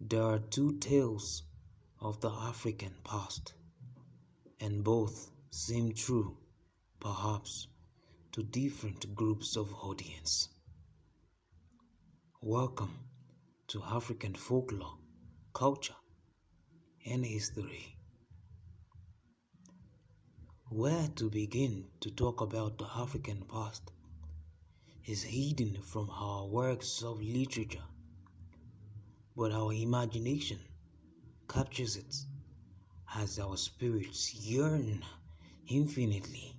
There are two tales of the African past, and both seem true, perhaps, to different groups of audience. Welcome to African folklore, culture, and history. Where to begin to talk about the African past is hidden from our works of literature, but our imagination captures it as our spirits yearn infinitely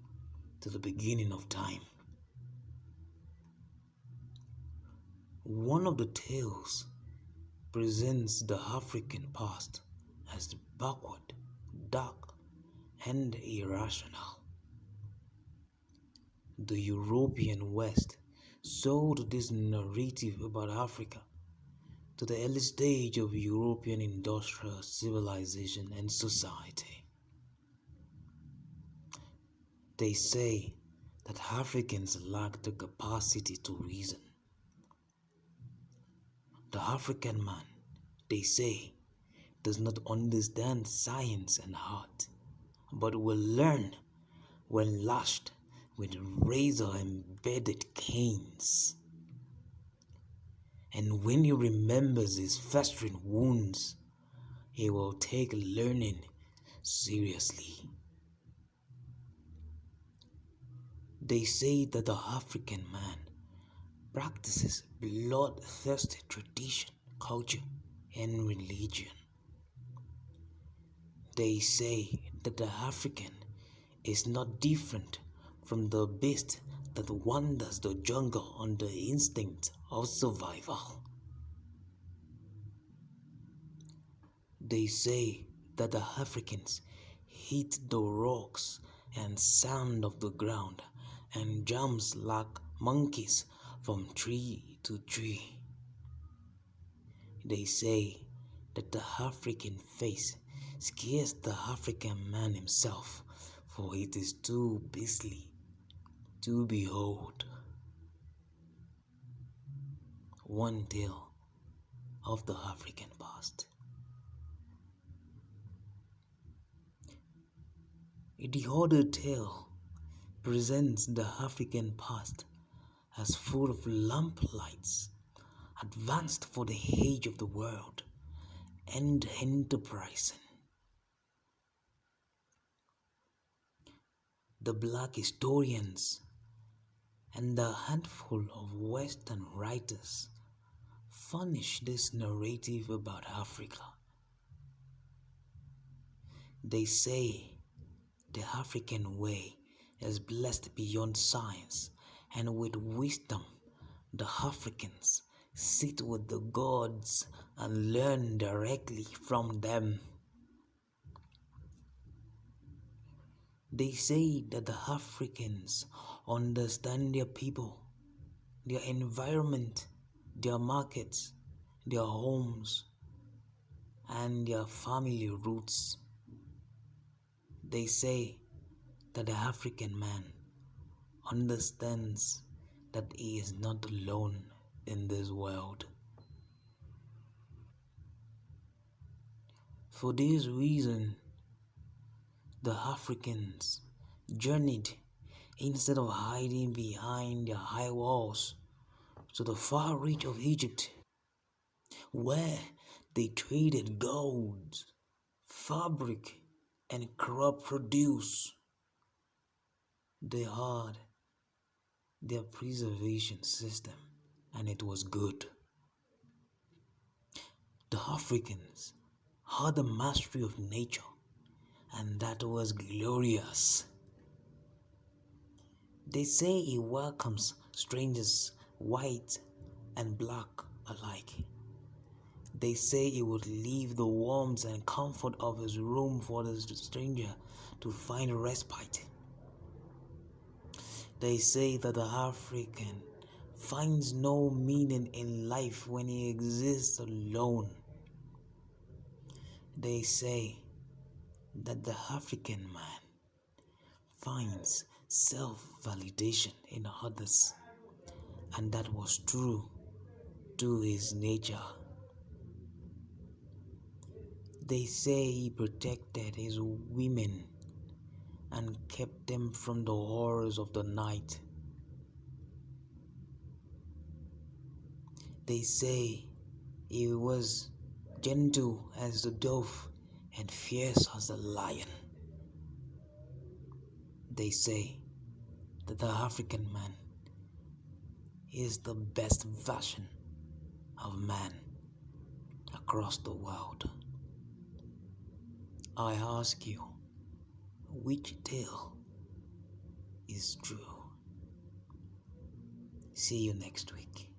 to the beginning of time. One of the tales presents the African past as backward, dark, and irrational. The European West sold this narrative about Africa to the early stage of European industrial civilization and society. They say that Africans lack the capacity to reason. The African man, they say, does not understand science and art, but will learn when lashed with razor-embedded canes. And when he remembers his festering wounds, he will take learning seriously. They say that the African man practices bloodthirsty tradition, culture, and religion. They say that the African is not different from the beast that wanders the jungle on the instinct of survival. They say that the Africans hit the rocks and sand of the ground and jumps like monkeys from tree to tree. They say that the African face scares the African man himself, for it is too beastly to behold. One tale of the African past. The other tale presents the African past as full of lamplights, advanced for the age of the world, and enterprising. The black historians and a handful of Western writers furnish this narrative about Africa. They say the African way is blessed beyond science, and with wisdom, the Africans sit with the gods and learn directly from them. They say that the Africans understand their people, their environment, their markets, their homes, and their family roots. They say that the African man understands that he is not alone in this world. For this reason, the Africans journeyed instead of hiding behind their high walls to the far reach of Egypt, where they traded gold, fabric, and crop produce. They had their preservation system, and it was good. The Africans had the mastery of nature, and that was glorious. They say he welcomes strangers, white and black alike. They say he would leave the warmth and comfort of his room for the stranger to find respite. They say that the African finds no meaning in life when he exists alone. They say that the African man finds self-validation in others, and that was true to his nature. They say he protected his women and kept them from the horrors of the night. They say he was gentle as the dove and fierce as the lion. They say that the African man is the best version of man across the world. I ask you, which tale is true? See you next week.